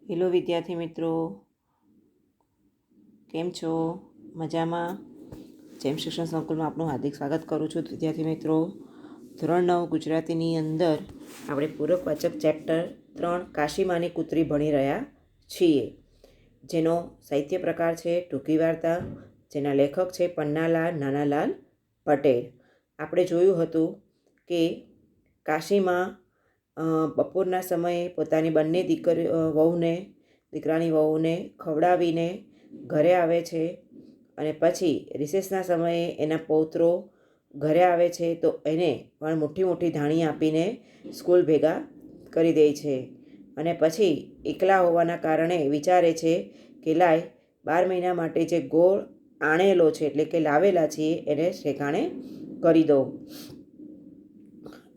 Hello વિદ્યાર્થી મિત્રો, કેમ છો? મજામાં? જેમ શિક્ષણ સંકુલમાં આપનું હાર્દિક સ્વાગત કરું છું. વિદ્યાર્થી મિત્રો, ધોરણ 9 ગુજરાતીની અંદર આપણે પૂરકવાચક ચેપ્ટર 3 કાશીમાની કૂતરી ભણી રહ્યા છીએ, જેનો સાહિત્ય પ્રકાર છે ટૂંકી વાર્તા, જેના લેખક છે પન્નાલાલ નાનાલાલ પટેલ. આપણે જોયું હતું કે કાશીમાં બપોરના સમયે પોતાની બંને દીકરાની વહુને ખવડાવીને ઘરે આવે છે અને પછી રિસેસના સમયે એના પૌત્રો ઘરે આવે છે તો એને પણ મોટી મોટી ધાણી આપીને સ્કૂલ ભેગા કરી દે છે. અને પછી એકલા હોવાના કારણે વિચારે છે કે લાય 12 મહિના માટે જે ગોળ આણેલો છે એટલે કે લાવેલા છીએ એને ઠેકાણે કરી દો.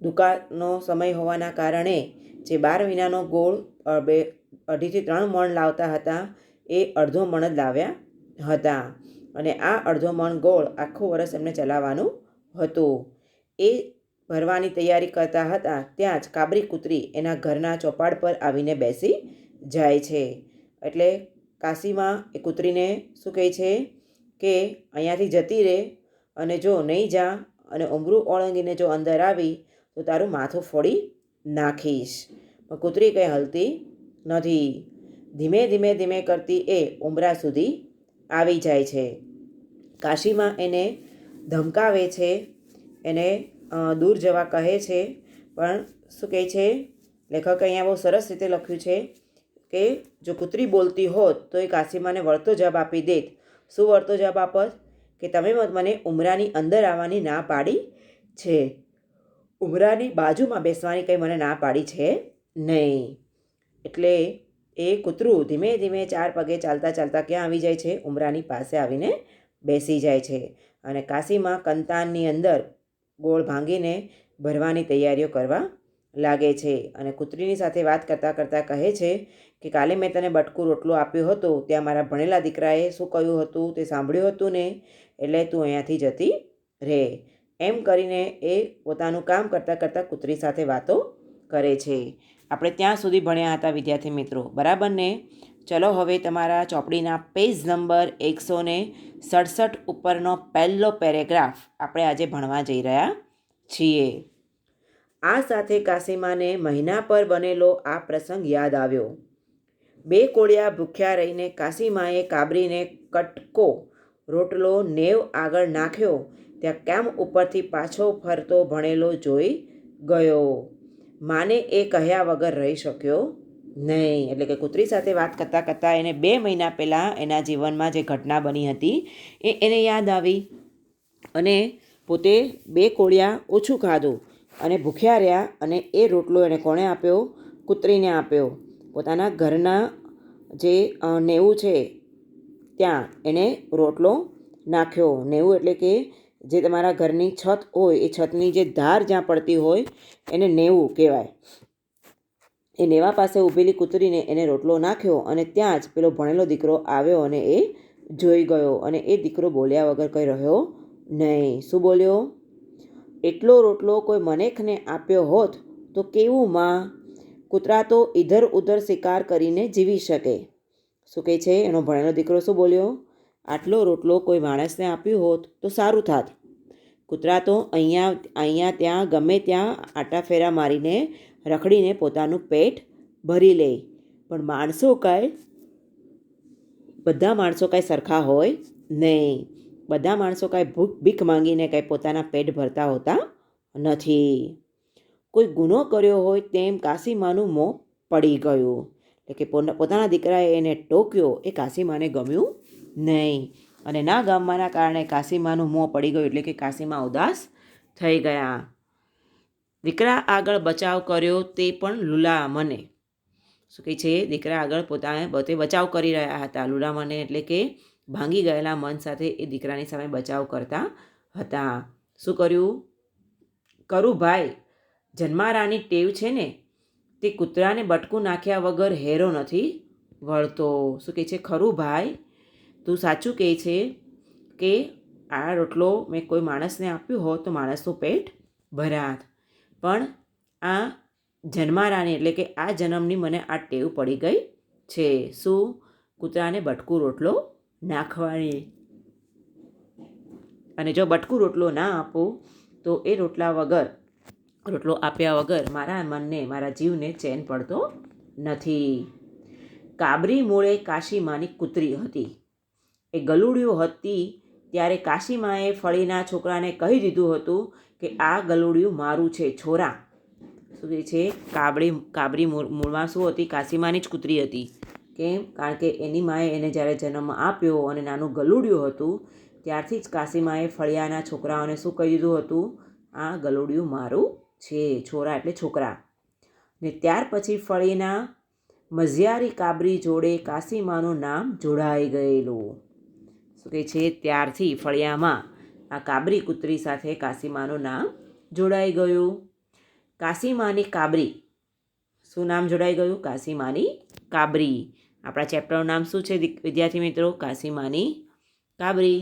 દુકાળનો સમય હોવાના કારણે જે 12 મહિનાનો ગોળ 2.5 થી 3 મણ લાવતા હતા એ અડધો મણ જ લાવ્યા હતા. અને આ અડધો મણ ગોળ આખું વર્ષ એમને ચલાવવાનું હતું. એ ભરવાની તૈયારી કરતા હતા ત્યાં જ કાબરી કૂતરી એના ઘરના ચોપાડ પર આવીને બેસી જાય છે. એટલે કાશીમાં એ કૂતરીને શું કહે છે કે અહીંયાથી જતી રહે, અને જો નહીં જા અને ઉમરું ઓળંગીને જો અંદર આવી તો તારું માથું ફોડી નાખીશ. પણ કૂતરી કંઈ હલતી નથી. ધીમે ધીમે ધીમે કરતી એ ઉમરા સુધી આવી જાય છે. કાશીમાં એને ધમકાવે છે, એને દૂર જવા કહે છે, પણ શું કહે છે લેખકે અહીંયા બહુ સરસ રીતે લખ્યું છે કે જો કૂતરી બોલતી હોત તો એ કાશીમાને વળતો જવાબ આપી દેત. શું વળતો જવાબ આપત? કે તમે મને ઉમરાની અંદર આવવાની ના પાડી છે, ઉમરાની બાજુમાં બેસવાની કંઈ મને ના પાડી છે નહીં. એટલે એ કૂતરું ધીમે ધીમે 4 પગે ચાલતા ચાલતા ક્યાં આવી જાય છે? ઉમરાની પાસે આવીને બેસી જાય છે. અને કાશીમાં કંતાનની અંદર ગોળ ભાંગીને ભરવાની તૈયારીઓ કરવા લાગે છે. અને કૂતરીની સાથે વાત કરતાં કરતાં કહે છે કે કાલે મેં તને બટકું રોટલો આપ્યો હતો, ત્યાં મારા ભણેલા દીકરાએ શું કહ્યું હતું તે સાંભળ્યું હતું ને, એટલે તું અહીંયાથી જતી રહે. એમ કરીને એ પોતાનું કામ કરતાં કરતાં કૂતરી સાથે વાતો કરે છે. આપણે ત્યાં સુધી ભણ્યા હતા વિદ્યાર્થી મિત્રો, બરાબર ને? ચલો હવે તમારા ચોપડીના પેજ નંબર 167 ઉપરનો પહેલો પેરેગ્રાફ આપણે આજે ભણવા જઈ રહ્યા છીએ. આ સાથે કાશીમાને મહિના પર બનેલો આ પ્રસંગ યાદ આવ્યો. 2 કોળિયા ભૂખ્યા રહીને કાશીમાએ કાબરીને કટકો રોટલો નેવ આગળ નાખ્યો ત્યાં કેમ ઉપરથી પાછો ફરતો ભણેલો જોઈ ગયો. માને એ કહ્યા વગર રહી શક્યો નહીં. એટલે કે કૂતરી સાથે વાત કરતાં કરતાં એને 2 મહિના પહેલાં એના જીવનમાં જે ઘટના બની હતી એ એને યાદ આવી, અને પોતે 2 કોળિયા ઓછું ખાધું અને ભૂખ્યા રહ્યા, અને એ રોટલો એને કોણે આપ્યો? કૂતરીને આપ્યો. પોતાના ઘરના જે નેવું છે ત્યાં એને રોટલો નાખ્યો. નેવું એટલે કે જે તમારા ઘરની છત હોય એ છતની જે ધાર જ્યાં પડતી હોય એને નેવું કહેવાય. એ નેવા પાસે ઊભેલી કૂતરીને એને રોટલો નાખ્યો, અને ત્યાં જ પેલો ભણેલો દીકરો આવ્યો અને એ જોઈ ગયો. અને એ દીકરો બોલ્યા વગર કંઈ રહ્યો નહીં. શું બોલ્યો? એટલો રોટલો કોઈ મનેખને આપ્યો હોત તો કેવું માં? કૂતરા તો ઇધર ઉધર શિકાર કરીને જીવી શકે. શું કહે છે એનો ભણેલો દીકરો? શું બોલ્યો? આટલો રોટલો કોઈ માણસને આપ્યું હોત તો સારું થાત. કૂતરા તો અહીંયા ત્યાં ગમે ત્યાં આટા ફેરા મારીને રખડીને પોતાનું પેટ ભરી લે, પણ બધા માણસો કાંઈ સરખા હોય નહીં. બધા માણસો કાંઈ ભીખ માંગીને કાંઈ પોતાના પેટ ભરતા હોતા નથી. કોઈ ગુનો કર્યો હોય તેમ કાશીમાનું મોં પડી ગયું. એટલે કે પોતાના દીકરાએ એને ટોક્યો એ કાશીમાને ગમ્યું નહીં, અને ના ગમવાના કારણે કાશીમાનું મોં પડી ગયું. એટલે કે કાશીમા ઉદાસ થઈ ગયા. દીકરા આગળ બચાવ કર્યો તે પણ લૂલા મને. શું કહે છે? દીકરા આગળ પોતે બચાવ કરી રહ્યા હતા. લૂલા મને એટલે કે ભાંગી ગયેલા મન સાથે એ દીકરાની સામે બચાવ કરતા હતા. શું કર્યું? કરું ભાઈ, જન્મારાની ટેવ છે ને, તે કૂતરાને બટકું નાખ્યા વગર હેરો નથી વળતો. શું કહે છે? ખરું ભાઈ, તું સાચું કહે છે કે આ રોટલો મેં કોઈ માણસને આપ્યો હોત તો માણસનું પેટ ભરાત, પણ આ જન્મારાની એટલે કે આ જન્મની મને આ ટેવ પડી ગઈ છે. શું? કૂતરાને બટકું રોટલો નાખવાની. અને જો બટકું રોટલો ના આપું તો એ રોટલો આપ્યા વગર મારા મનને, મારા જીવને ચેન પડતો નથી. કાબરી મૂળે કાશીમાની કૂતરી હતી. એ ગલુડિયું હતી ત્યારે કાશીમાએ ફળીના છોકરાને કહી દીધું હતું કે આ ગલુડિયું મારું છે, છોરા. શું કહે છે? કાબરી મૂળમાં શું હતી? કાશીમાની જ કૂતરી હતી. કેમ? કારણ કે એની માએ એને જ્યારે જન્મ આપ્યો અને નાનું ગલુડિયું હતું ત્યારથી જ કાશીમાએ ફળિયાના છોકરાઓને શું કહી દીધું હતું? આ ગલુડિયું મારું છે, છોરા એટલે છોકરા. ને ત્યાર પછી ફળીના મઝિયારી કાબરી જોડે કાશીમાનું નામ જોડાઈ ગયેલું. શું કહે છે? ત્યારથી ફળિયામાં આ કાબરી કૂતરી સાથે કાશીમાનું નામ જોડાઈ ગયું. કાશીમાની કાબરી. શું નામ જોડાઈ ગયું? કાશીમાની કાબરી. આપણા ચેપ્ટરનું નામ શું છે વિદ્યાર્થી મિત્રો? કાશીમાની કાબરી.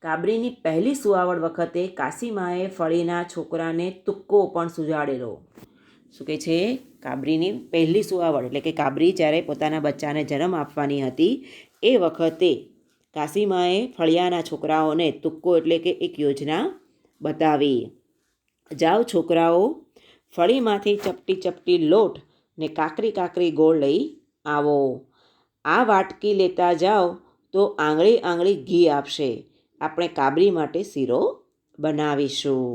કાબરીની પહેલી સુવાવડ વખતે કાશીમાએ ફળીના છોકરાને તુક્કો પણ સુજાડેલો. શું કહે છે? કાબરીની પહેલી સુવાવડ એટલે કે કાબરી જ્યારે પોતાના બચ્ચાને જન્મ આપવાની હતી એ વખતે કાશીમાએ ફળિયાના છોકરાઓને તુક્કો એટલે કે એક યોજના બતાવી. જાઓ છોકરાઓ, ફળીમાંથી ચપટી ચપટી લોટ ને કાકરી ગોળ લઈ આવો. આ વાટકી લેતા જાઓ તો આંગળી આંગળી ઘી આપશે. આપણે કાબરી માટે શીરો બનાવીશું.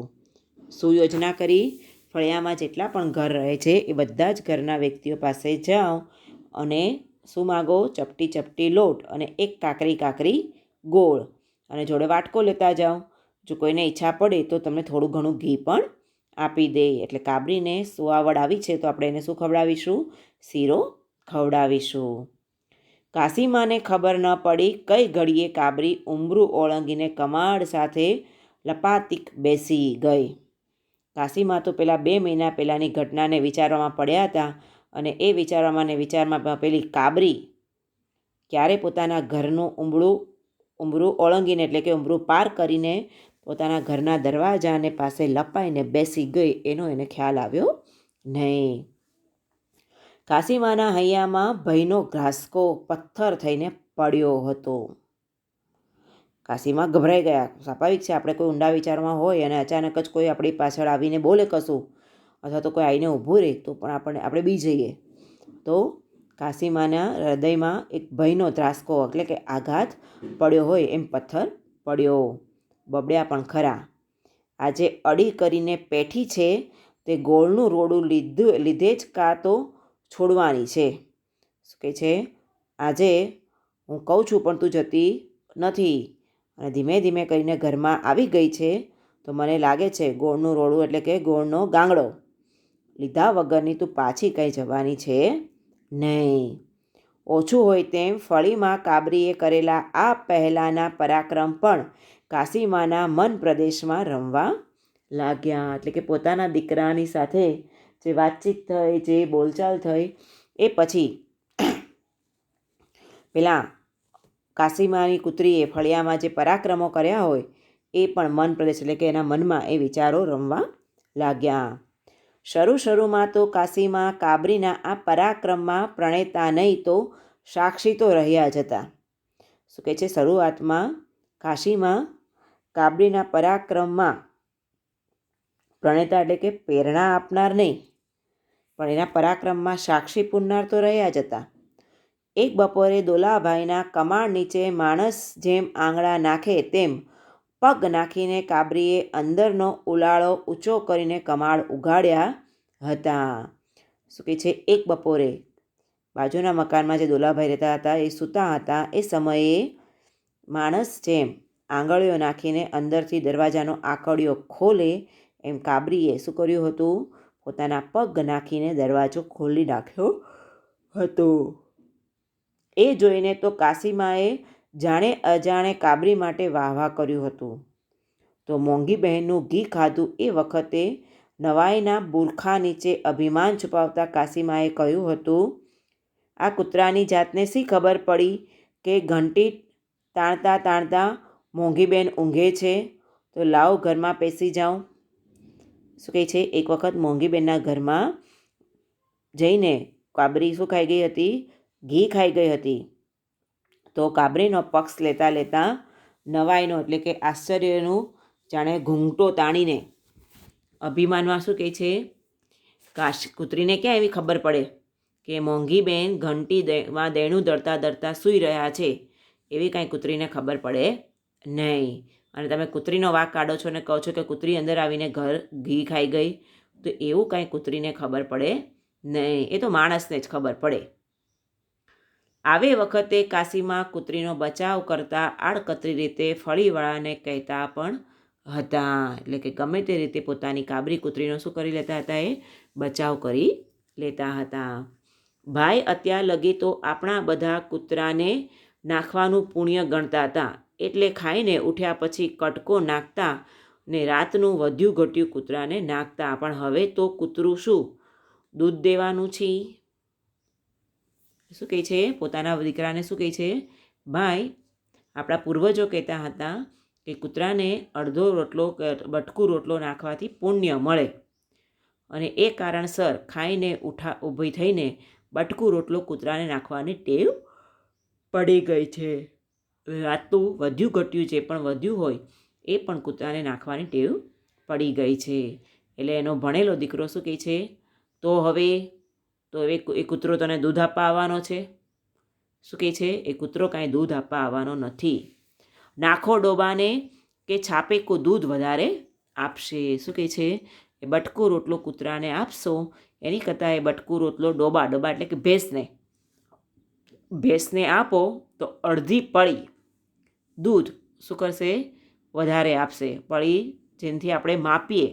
શું યોજના કરી? ફળિયામાં જેટલા પણ ઘર રહે છે એ બધા જ ઘરના વ્યક્તિઓ પાસે જાઓ અને શું માગો? ચપટી ચપટી લોટ અને એક કાકરી ગોળ અને જોડે વાટકો લેતા જાઓ. જો કોઈને ઈચ્છા પડે તો તમને થોડું ઘણું ઘી પણ આપી દે. એટલે કાબરીને સુવાવડ આવી છે તો આપણે એને શું ખવડાવીશું? શીરો ખવડાવીશું. કાશીમાને ખબર ન પડી કઈ ઘડીએ કાબરી ઉંબરું ઓળંગીને કમાડ સાથે લપાતીક બેસી ગઈ. કાશીમા તો પેલા 2 મહિના પહેલાંની ઘટનાને વિચારવામાં પડ્યા હતા અને એ વિચારમાં પેલી કાબરી ક્યારે પોતાના ઘરનું ઉંબરું ઓળંગીને એટલે કે ઉંબરું પાર કરીને પોતાના ઘરના દરવાજાને પાસે લપાઈને બેસી ગઈ એનો એને ખ્યાલ આવ્યો નહીં. કાશીમાના હૈયામાં ભયનો ઘાસકો પથ્થર થઈને પડ્યો હતો. કાશીમાં ગભરાઈ ગયા. સ્વાભાવિક છે, આપણે કોઈ ઊંડા વિચારમાં હોય અને અચાનક જ કોઈ આપણી પાછળ આવીને બોલે કશું અથવા તો કોઈ આવીને ઊભું રહે તો પણ આપણે બી જઈએ. તો કાશીમાના હૃદયમાં એક ભયનો ધ્રાસકો એટલે કે આઘાત પડ્યો હોય એમ પથ્થર પડ્યો. બબડ્યા પણ ખરા. આજે અડી કરીને પેઠી છે તે ગોળનું રોડું લીધે જ કાં તો છોડવાની છે. શું કહે છે? આજે હું કહું છું પણ તું જતી નથી અને ધીમે ધીમે કરીને ઘરમાં આવી ગઈ છે તો મને લાગે છે ગોળનું રોડું એટલે કે ગોળનો ગાંગડો લીધા વગરની તું પાછી કંઈ જવાની છે નહીં. ઓછું હોય તેમ ફળીમાં કાબરીએ કરેલા આ પહેલાંના પરાક્રમ પણ કાશીમાના મન પ્રદેશમાં રમવા લાગ્યા. એટલે કે પોતાના દીકરાની સાથે જે વાતચીત થઈ, જે બોલચાલ થઈ એ પછી પેલા કાશીમાની કૂતરીએ ફળિયામાં જે પરાક્રમો કર્યા હોય એ પણ મન પ્રદેશ એટલે કે એના મનમાં એ વિચારો રમવા લાગ્યા. શરૂમાં તો કાશીમાં કાબરીના આ પરાક્રમમાં પ્રણેતા નહીં તો સાક્ષી તો રહ્યા જ હતા. શું કહે છે? શરૂઆતમાં કાશીમાં કાબરીના પરાક્રમમાં પ્રણેતા એટલે કે પ્રેરણા આપનાર નહીં પણ એના પરાક્રમમાં સાક્ષી પૂરનાર તો રહ્યા જ હતા. એક બપોરે દોલાભાઈના કમાડ નીચે માણસ જેમ આંગળા નાખે તેમ પગ નાખીને કાબરીએ અંદરનો ઉલાળો ઊંચો કરીને કમાડ ઉગાડ્યા હતા. શું કહે છે? એક બપોરે બાજુના મકાનમાં જે દોલાભાઈ રહેતા હતા એ સૂતા હતા. એ સમયે માણસ જેમ આંગળીઓ નાખીને અંદરથી દરવાજાનો આકડિયો ખોલે એમ કાબરીએ શું કર્યું હતું? પોતાના પગ નાખીને દરવાજો ખોલી નાખ્યો હતો. એ જોઈને તો કાશીમાએ જાણે અજાણે કાબરી માટે વાહ કર્યું હતું. તો મોંઘી બહેનનું ઘી ખાધું એ વખતે નવાઈના બુરખા નીચે અભિમાન છુપાવતા કાશીમાએ કહ્યું હતું, આ કૂતરાની જાતને શી ખબર પડી કે ઘંટી તાણતા મોંઘીબેન ઊંઘે છે, તો લાવ ઘરમાં પેસી જાઉં. શું કહે છે? એક વખત મોંઘીબેનના ઘરમાં જઈને કાબરી શું ખાઈ ગઈ હતી? ઘી ખાઈ ગઈ હતી. તો કાબરીનો પક્ષ લેતા લેતા નવાઈનો એટલે કે આશ્ચર્યનું જાણે ઘૂંઘટો તાણીને અભિમાનમાં શું કહે છે, કૂતરીને ક્યાં એવી ખબર પડે કે મોંઘી બેન ઘંટીમાં દેણું દળતા દળતા સૂઈ રહ્યા છે, એવી કાંઈ કૂતરીને ખબર પડે નહીં. અને તમે કૂતરીનો વાંક કાઢો છો અને કહો છો કે કૂતરી અંદર આવીને ઘી ખાઈ ગઈ, તો એવું કાંઈ કૂતરીને ખબર પડે નહીં, એ તો માણસને જ ખબર પડે. આવે વખતે કાશીમાં કૂતરીનો બચાવ કરતા આડકતરી રીતે ફળીવાળાને કહેતા પણ હતા. એટલે કે ગમે તે રીતે પોતાની કાબરી કૂતરીનો શું કરી લેતા હતા, એ બચાવ કરી લેતા હતા. ભાઈ અત્યાર લગી તો આપણા બધા કૂતરાને નાખવાનું પુણ્ય ગણતા હતા, એટલે ખાઈને ઉઠ્યા પછી કટકો નાખતા ને રાતનું વધ્યું ઘટ્યું કૂતરાને નાખતા. પણ હવે તો કૂતરું શું દૂધ દેવાનું છે? શું કહે છે, પોતાના દીકરાને શું કહે છે, ભાઈ આપણા પૂર્વજો કહેતા હતા કે કૂતરાને અડધો રોટલો બટકું રોટલો નાખવાથી પુણ્ય મળે, અને એ કારણસર ખાઈને ઊભી થઈને બટકું રોટલો કૂતરાને નાખવાની ટેવ પડી ગઈ છે. રાતું વધ્યું ઘટ્યું જે પણ વધ્યું હોય એ પણ કૂતરાને નાખવાની ટેવ પડી ગઈ છે. એટલે એનો ભણેલો દીકરો શું કહે છે, તો હવે એ કૂતરો તને દૂધ આપવા આવવાનો છે? શું કહે છે, એ કૂતરો કાંઈ દૂધ આપવા આવવાનો નથી. નાખો ડોબાને કે છાપે કો દૂધ વધારે આપશે. શું કહે છે, એ બટકું રોટલો કૂતરાને આપશો એની કરતાં એ બટકું રોટલો ડોબા એટલે કે ભેંસને આપો તો અડધી પળી દૂધ શું કરશે, વધારે આપશે. પળી જેનાથી આપણે માપીએ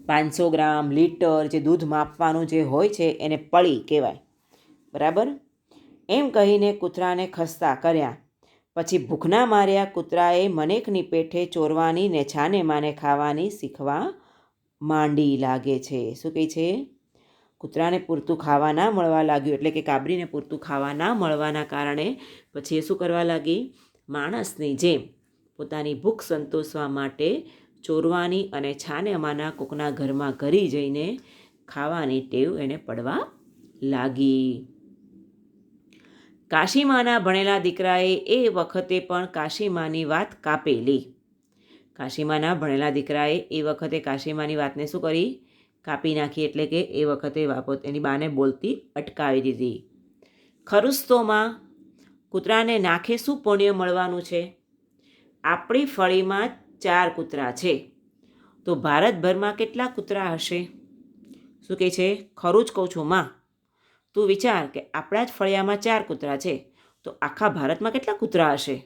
500 ગ્રામ, લીટર, જે દૂધ માપવાનું જે હોય છે એને પળી કહેવાય, બરાબર. એમ કહીને કૂતરાને ખસ્તા કર્યા. પછી ભૂખના માર્યા કૂતરાએ મનેકની પેઠે ચોરવાની ને છાને માને ખાવાની શીખવા માંડી લાગે છે. શું કહે છે, કૂતરાને પૂરતું ખાવા ના મળવા લાગ્યું, એટલે કે કાબરીને પૂરતું ખાવા ના મળવાના કારણે પછી એ શું કરવા લાગી, માણસની જેમ પોતાની ભૂખ સંતોષવા માટે ચોરવાની અને છાને અમાના કોકના ઘરમાં ઘરી જઈને ખાવાની ટેવ એને પડવા લાગી. કાશીમાના ભણેલા દીકરાએ એ વખતે પણ કાશીમાની વાત કાપેલી. કાશીમાના ભણેલા દીકરાએ એ વખતે કાશીમાની વાતને શું કરી, કાપી નાખી. એટલે કે એ વખતે એની બાને બોલતી અટકાવી દીધી. ખરુસ્તોમાં કૂતરાને નાખે શું પુણ્ય મળવાનું છે? આપણી ફળીમાં 4 કૂતરા છે, તો ભારતભરમાં કેટલા કૂતરા હશે? શું કહે છે, ખરું જ કહું છું માં, તું વિચાર કે આપણા જ ફળિયામાં 4 કૂતરા છે, તો આખા ભારતમાં કેટલા કૂતરા હશે?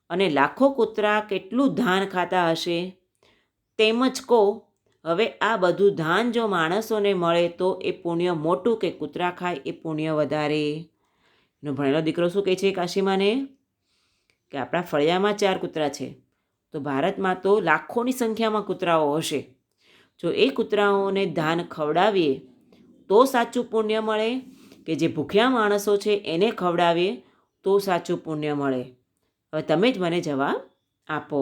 અને લાખો કૂતરા કેટલું ધાન ખાતા હશે? તેમજ કહો, હવે આ બધું ધાન જો માણસોને મળે તો એ પુણ્ય મોટું કે કૂતરા ખાય એ પુણ્ય વધારે? એનો ભણેલો દીકરો શું કહે છે કાશીમાને, કે આપણા ફળિયામાં 4 કૂતરા છે, તો ભારતમાં તો લાખોની સંખ્યામાં કૂતરાઓ હશે. જો એ કૂતરાઓને ધાન ખવડાવીએ તો સાચું પુણ્ય મળે, કે જે ભૂખ્યા માણસો છે એને ખવડાવીએ તો સાચું પુણ્ય મળે? હવે તમે જ મને જવાબ આપો.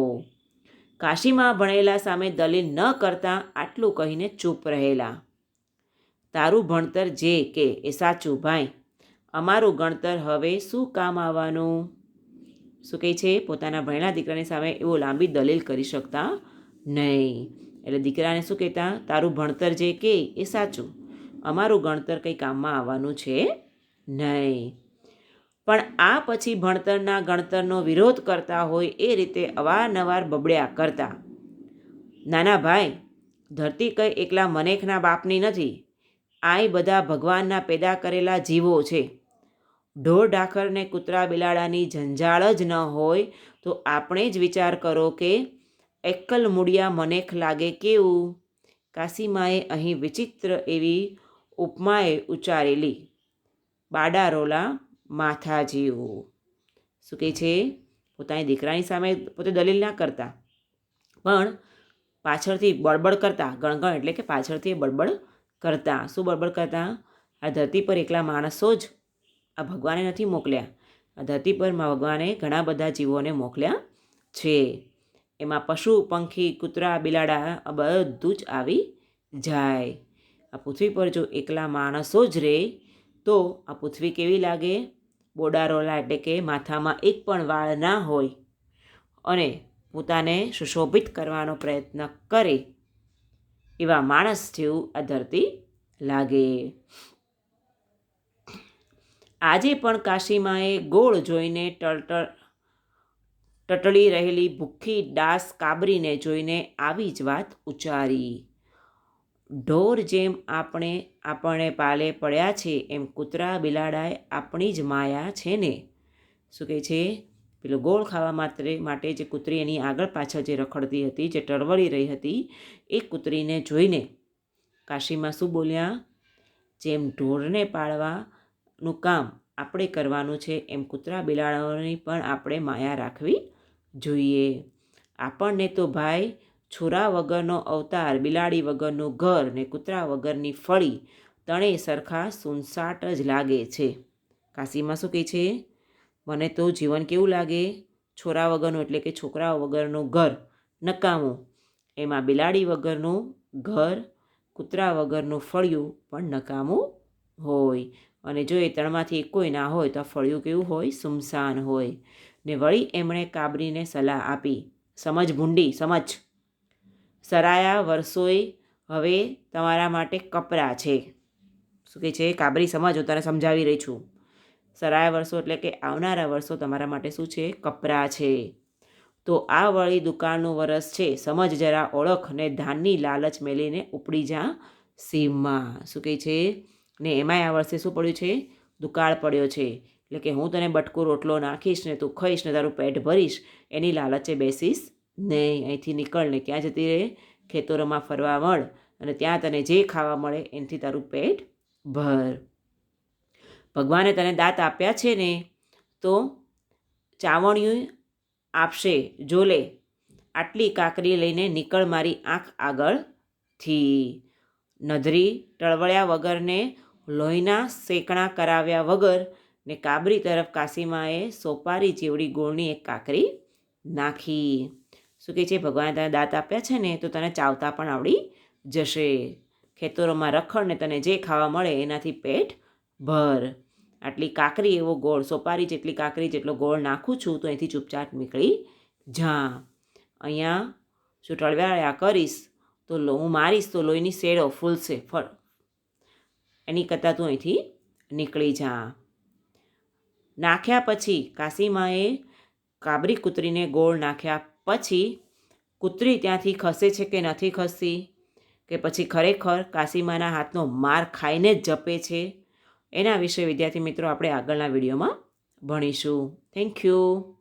કાશીમાં ભણેલા સામે દલીલ ન કરતા આટલું કહીને ચૂપ રહેલા. તારું ભણતર જે કે એ સાચું ભાઈ, અમારું ગણતર હવે શું કામ આવવાનું? શું કહે છે, પોતાના ભણેલા દીકરાની સામે એવો લાંબી દલીલ કરી શકતા નહીં. એટલે દીકરાને શું કહેતા, તારું ભણતર જે કે એ સાચું, અમારું ગણતર કંઈ કામમાં આવવાનું છે નહીં. પણ આ પછી ભણતરના ગણતરનો વિરોધ કરતા હોય એ રીતે અવારનવાર બબડ્યા કરતા. નાના ભાઈ, ધરતી કંઈ એકલા મનેખના બાપની નથી, આય બધા ભગવાનના પેદા કરેલા જીવો છે. ઢોર ઢાખર ને કૂતરા બિલાડાની જંજાળ જ ન હોય તો આપણે જ વિચાર કરો કે એકલ મૂળિયા મનેખ લાગે કેવું? કાશીમાએ અહીં વિચિત્ર એવી ઉપમાએ ઉચ્ચારેલી. બાડારોલા માથા જેવું. શું કહે છે, પોતાની દીકરાની સામે પોતે દલીલ ના કરતા, પણ પાછળથી બળબડ કરતા. ગણગણ એટલે કે પાછળથી બળબડ કરતા. શું બળબડ કરતા? આ ધરતી પર એકલા માણસો જ આ ભગવાને નથી મોકલ્યા, આ ધરતી પર ભગવાને ઘણા બધા જીવોને મોકલ્યા છે. એમાં પશુ, પંખી, કૂતરા, બિલાડા આ બધું જ આવી જાય. આ પૃથ્વી પર જો એકલા માણસો જ રહે તો આ પૃથ્વી કેવી લાગે? બોડારોલા, એટલે કે માથામાં એક પણ વાળ ના હોય અને પોતાને સુશોભિત કરવાનો પ્રયત્ન કરે એવા માણસ જેવું આ ધરતી લાગે. આજે પણ કાશીમાએ ગોળ જોઈને ટટળી રહેલી ભૂખી દાસ કાબરીને જોઈને આવી જ વાત ઉચ્ચારી. ઢોર જેમ આપણને પાલે પડ્યા છે, એમ કૂતરા બિલાડાએ આપણી જ માયા છે ને. શું કહે છે? પેલો ગોળ ખાવા માટે જે કૂતરી એની આગળ પાછળ જે રખડતી હતી, જે ટળવળી રહી હતી, એ કૂતરીને જોઈને કાશીમાં શું બોલ્યા? જેમ ઢોરને પાળવાનું કામ આપણે કરવાનું છે, એમ કૂતરા બિલાડાઓની પણ આપણે માયા રાખવી જોઈએ. આપણને તો ભાઈ છોરા વગરનો અવતાર, બિલાડી વગરનું ઘર ને કૂતરા વગરની ફળી ત્રણેય સરખા સુનસાટ જ લાગે છે. કાશીમાં શું કહે છે? મને તો જીવન કેવું લાગે? છોરા વગરનું, એટલે કે છોકરાઓ વગરનું ઘર નકામું, એમાં બિલાડી વગરનું ઘર, કૂતરા વગરનું ફળિયું પણ નકામું હોય. અને જો એ ત્રણમાંથી એક કોઈ ના હોય તો આ ફળિયું કેવું હોય? સુમસાન હોય. ને વળી એમણે કાબરીને સલાહ આપી, સમજ ભૂંડી, સમજ. સરાયા વર્ષોય હવે તમારા માટે કપરા છે. શું કહે છે? કાબરી સમજ, હું તને સમજાવી રહી છું. સરાયા વર્ષો એટલે કે આવનારા વર્ષો તમારા માટે શું છે? કપરા છે. તો આ વળી દુકાળનું વરસ છે, સમજ જરા ઓળખ ને ધાનની લાલચ મેલીને ઉપડી જા સીમમાં. શું કહે છે? ને એમાંય આ વર્ષે શું પડ્યું છે? દુકાળ પડ્યો છે. એટલે કે હું તને બટકું રોટલો નાખીશ ને તું ખાઈશ ને તારું પેટ ભરીશ, એની લાલચે બેસીશ નહીં. અહીંથી નીકળ ને ક્યાં જતી રહે? ખેતરોમાં ફરવા મળ અને ત્યાં તને જે ખાવા મળે એનાથી તારું પેટ ભર. ભગવાને તને દાંત આપ્યા છે ને, તો ચાવણિયું આપશે જો લે. આટલી કાકરી લઈને નીકળ મારી આંખ આગળથી. નધરી ટળવળ્યા વગરને લોહીના સેંકણા કરાવ્યા વગર ને કાબરી તરફ કાશીમાએ સોપારી જેવડી ગોળની એક કાકરી નાખી. શું કહે છે? ભગવાને તને દાંત આપ્યા છે ને, તો તને ચાવતા પણ આવડી જશે. ખેતરોમાં રખડ ને તને જે ખાવા મળે એનાથી પેટ ભર. આટલી કાકરી એવો ગોળ, સોપારી જેટલી કાકરી જેટલો ગોળ નાખું છું, તો અહીંથી ચૂપચાપ નીકળી જા. અહીંયા જો ટળવ્યા કરીશ તો હું મારીશ તો લોહીની શેડો ફૂલશે, એની કરતાં તું અહીંથી નીકળી જા. નાખ્યા પછી કાશીમાએ કાબરી કૂતરીને ગોળ નાખ્યા પછી કૂતરી ત્યાંથી ખસે છે કે નથી ખસતી, કે પછી ખરેખર કાશીમાના હાથનો માર ખાઈને જ જપે છે, એના વિશે વિદ્યાર્થી મિત્રો આપણે આગળના વિડીયોમાં ભણીશું. Thank you.